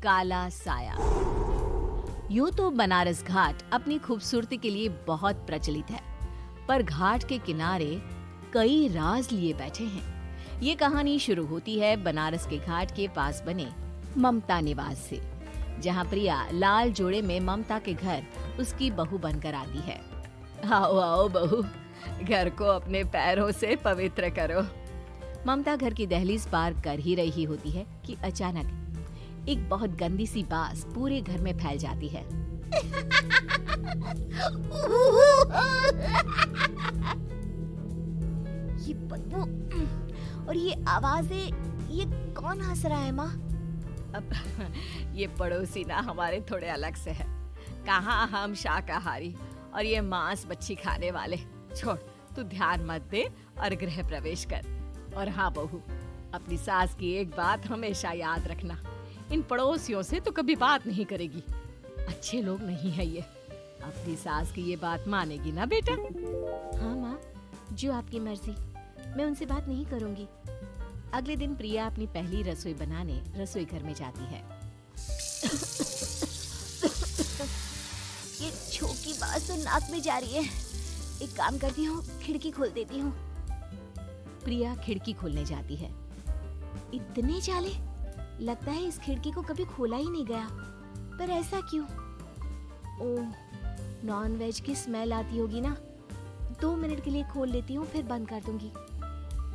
काला साया। यूं तो बनारस घाट अपनी खूबसूरती के लिए बहुत प्रचलित है, पर घाट के किनारे कई राज लिए बैठे हैं। ये कहानी शुरू होती है बनारस के घाट के पास बने ममता निवास से, जहां प्रिया लाल जोड़े में ममता के घर उसकी बहू बनकर आती है। आओ आओ बहू, घर को अपने पैरों से पवित्र करो। ममता घर की दहलीज पार कर ही रही होती है कि अचानक एक बहुत गंदी सी बास पूरे घर में फैल जाती है। ये बदबू और ये आवाजें, ये कौन हंस रहा है माँ? अब ये पड़ोसी ना हमारे थोड़े अलग से है। कहाँ हम शाकाहारी और ये मांस मच्छी खाने वाले। छोड़, तू ध्यान मत दे और गृह प्रवेश कर। और हाँ बहू, अपनी सास की एक बात हमेशा याद रखना, इन पड़ोसियों से तो कभी बात नहीं करेगी। अच्छे लोग नहीं है ये। अपनी सास की ये बात मानेगी ना बेटा? हाँ माँ, जो आपकी मर्जी, मैं उनसे बात नहीं करूंगी। अगले दिन प्रिया अपनी पहली रसोई बनाने रसोई घर में जाती है। ये छोकी बात तो नाक में जा रही है। एक काम करती हूँ, खिड़की खोल देती हूँ। प्रिया खिड़की खोलने जाती है। इतने जाले, लगता है इस खिड़की को कभी खोला ही नहीं गया। पर ऐसा क्यों? ओह, नॉन वेज की स्मेल आती होगी ना। 2 मिनट के लिए खोल लेती हूँ, फिर बंद कर दूंगी।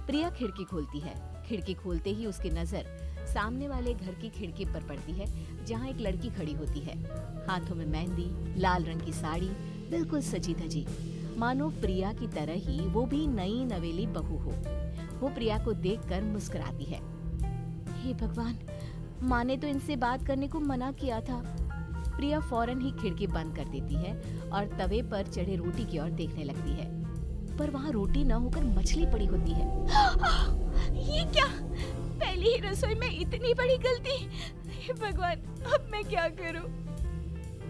प्रिया खिड़की खोलती है। खिड़की खोलते ही उसकी नजर सामने वाले घर की खिड़की पर पड़ती है, जहाँ एक लड़की खड़ी होती है। हाथों में मेहंदी, लाल रंग की साड़ी, बिल्कुल सजी धजी, मानो प्रिया की तरह ही वो भी नई नवेली बहू हो। वो प्रिया को देखकर मुस्कुराती है। हे भगवान, माँ ने तो इनसे बात करने को मना किया था। प्रिया फौरन ही खिड़की बंद कर देती है और तवे पर चढ़े रोटी की ओर देखने लगती है, पर वहाँ रोटी न होकर मछली पड़ी होती है। ये क्या? पहली ही रसोई में इतनी बड़ी गलती। हे भगवान, अब मैं क्या करूं?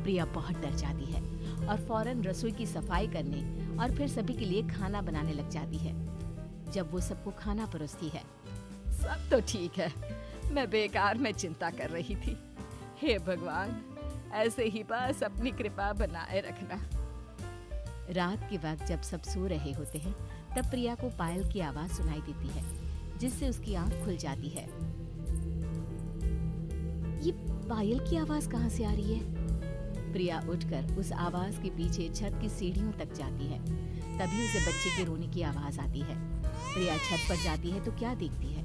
प्रिया बहुत डर जाती है और फौरन रसोई की सफाई करने और फिर सभी के लिए खाना बनाने लग जाती है। जब वो सबको खाना परोसती है, सब तो ठीक है, मैं बेकार में चिंता कर रही थी। हे भगवान, ऐसे ही बस अपनी कृपा बनाए रखना। रात के वक्त जब सब सो रहे होते हैं, तब प्रिया को पायल की आवाज सुनाई देती है, जिससे उसकी आंख खुल जाती है। ये पायल की आवाज कहाँ से आ रही है? प्रिया उठकर उस आवाज के पीछे छत की सीढ़ियों तक जाती है। तभी उसे बच्चे के रोने की आवाज आती है। प्रिया छत पर जाती है तो क्या देखती है?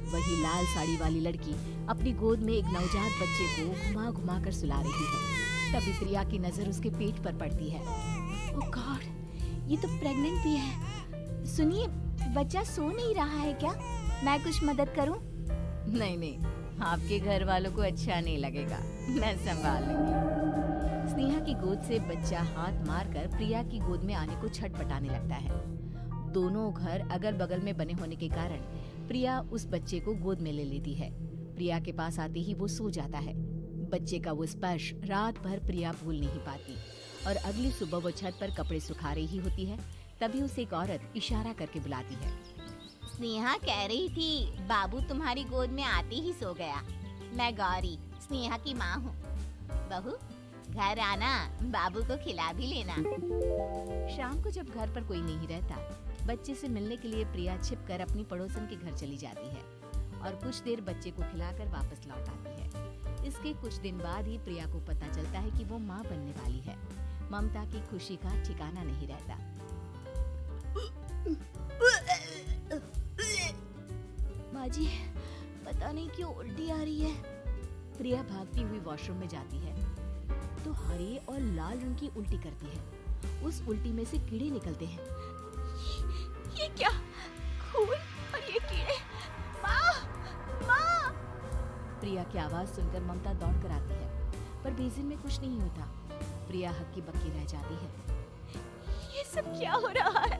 वही लाल साड़ी वाली लड़की अपनी गोद में एक नवजात बच्चे को घुमा घुमा कर सुला रही है। तभी प्रिया की नजर उसके पेट पर पड़ती है। ओह गॉड, ये तो प्रेग्नेंट भी है। सुनिए, बच्चा सो नहीं रहा है क्या? मैं कुछ मदद करूं? नहीं नहीं, आपके घर वालों को अच्छा नहीं लगेगा, मैं संभाल लूंगी। स्नेहा की गोद से बच्चा हाथ मारकर प्रिया की गोद में आने को छटपटाने लगता है। दोनों घर अगल बगल में बने होने के कारण प्रिया उस बच्चे को गोद में ले लेती है। प्रिया के पास आते ही वो सो जाता है। बच्चे का वो स्पर्श रात भर प्रिया भूल नहीं पाती और अगली सुबह वो छत पर कपड़े सुखा रही होती है। तभी उसे एक औरत इशारा करके बुलाती है। स्नेहा कह रही थी बाबू तुम्हारी गोद में आते ही सो गया। मैं गौरी, स्नेहा की माँ हूँ। बहू, घर आना, बाबू को खिला भी लेना। शाम को जब घर पर कोई नहीं रहता, बच्चे से मिलने के लिए प्रिया छिपकर अपनी पड़ोसन के घर चली जाती है और कुछ देर बच्चे को खिलाकर वापस लौट आती है। इसके कुछ दिन बाद ही प्रिया को पता चलता है कि वो माँ बनने वाली है। ममता की खुशी का ठिकाना नहीं रहता। माँ जी, पता नहीं क्यों उल्टी आ रही है। प्रिया भागती हुई वॉशरूम में जाती है तो हरे और लाल रंग की उल्टी करती है। उस उल्टी में से कीड़े निकलते हैं। ये क्या? खून और ये कीड़े! माँ! माँ! प्रिया की आवाज सुनकर ममता दौड़ कर आती है, पर बेसिन में कुछ नहीं होता। प्रिया हक्की बक्की रह जाती है। ये सब क्या हो रहा है?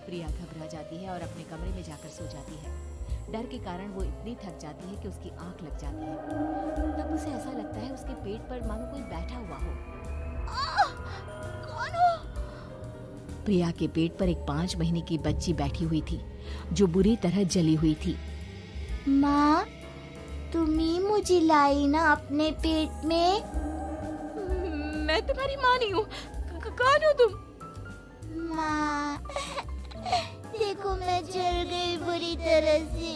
प्रिया घबरा जाती है और अपने कमरे में जाकर सो जाती है। डर के कारण वो इतनी थक जाती है कि उसकी आंख लग जाती है। तब उसे ऐसा लगता है उसके पेट पर मानो कोई बैठा हुआ हो। कौन हो? प्रिया के पेट पर एक 5 महीने की बच्ची बैठी हुई थी, जो बुरी तरह जली हुई थी। माँ, तुम ही मुझे लाई ना अपने पेट में। मैं तुम्हारी माँ नहीं हूँ। कौन हो तुम? माँ, देखो मैं जल गई बुरी तरह से।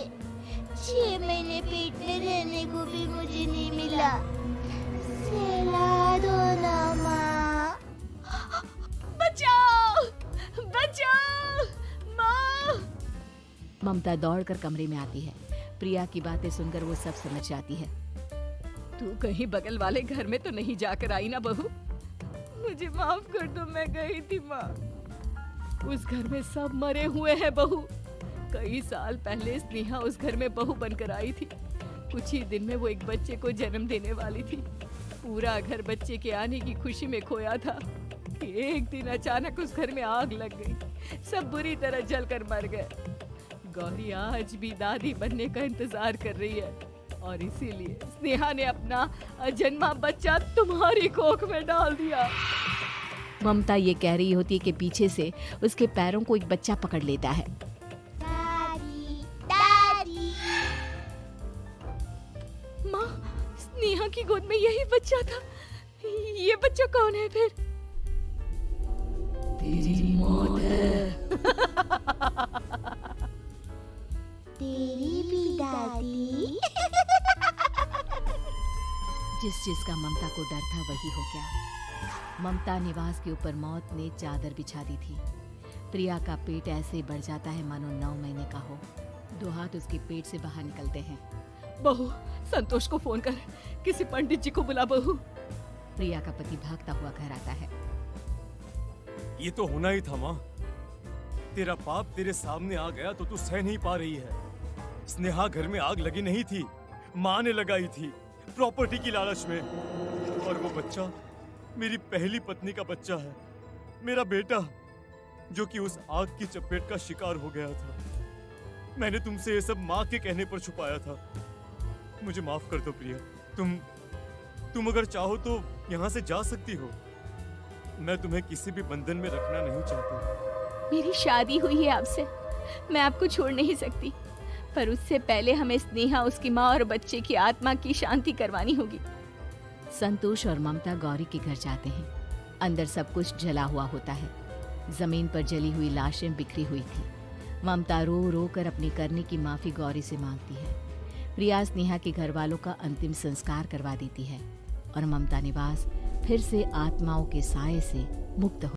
6 महीने पेट में रहने को भी मुझे नहीं मिला। सहला दो ना माँ। बचाओ, बचाओ, माँ! ममता दौड़कर कमरे में आती है। प्रिया की बातें सुनकर वो सब समझ जाती है। तू कहीं बगल वाले घर में तो नहीं जाकर आई ना बहू? मुझे माफ कर दो, मैं गई थी माँ। उस घर में सब मरे हुए हैं बहू। कई साल पहले स्नेहा उस घर में बहू बनकर आई थी। कुछ ही दिन में वो एक बच्चे को जन्म देने वाली थी। पूरा घर बच्चे के आने की खुशी में खोया था। एक दिन अचानक उस घर में आग लग गई। सब बुरी तरह जलकर मर गए। गौरी आज भी दादी बनने का इंतजार कर रही है और इसीलिए स्नेहा ने अपना अजन्मा बच्चा तुम्हारी कोख में डाल दिया। ममता ये कह रही होती है कि पीछे से उसके पैरों को एक बच्चा पकड़ लेता है। दादी, दादी। माँ, स्नेहा की गोद में यही बच्चा था। ये बच्चा कौन है फिर? तेरी मौत है। तेरी भी दादी। जिस चीज का ममता को डर था वही हो गया। ममता निवास के ऊपर मौत ने चादर बिछा दी थी। प्रिया का पेट ऐसे बढ़ जाता है मानो 9 महीने का हो। 2 हाथ उसके पेट से बाहर निकलते हैं। बहू, संतोष को फोन कर, किसी पंडित जी को बुला बहू। प्रिया का पति भागता हुआ घर आता है। ये तो होना ही था माँ। तेरा पाप तेरे सामने आ गया तो तू सह नहीं पा रही है। स्नेहा घर में आग लगी नहीं थी, माँ ने लगाई थी, प्रॉपर्टी की लालच में। और वो बच्चा मेरी पहली पत्नी का बच्चा है, मेरा बेटा, जो कि उस आग की चपेट का शिकार हो गया था। मैंने तुमसे ये सब माँ के कहने पर छुपाया था। मुझे माफ कर दो प्रिया। तुम अगर चाहो तो यहाँ से जा सकती हो। मैं तुम्हें किसी भी बंधन में रखना नहीं चाहता। मेरी शादी हुई है आपसे, मैं आपको छोड़ नहीं सकती, पर उससे पहले हमें स्नेहा, उसकी माँ और बच्चे की आत्मा की शांति करवानी होगी। संतोष और ममता गौरी के घर जाते हैं। अंदर सब कुछ जला हुआ होता है। जमीन पर जली हुई लाशें बिखरी हुई थी। ममता रो रो कर अपने करने की माफी गौरी से मांगती है। प्रिया स्नेहा के घर वालों का अंतिम संस्कार करवा देती है और ममता निवास फिर से आत्माओं के साए से मुक्त हो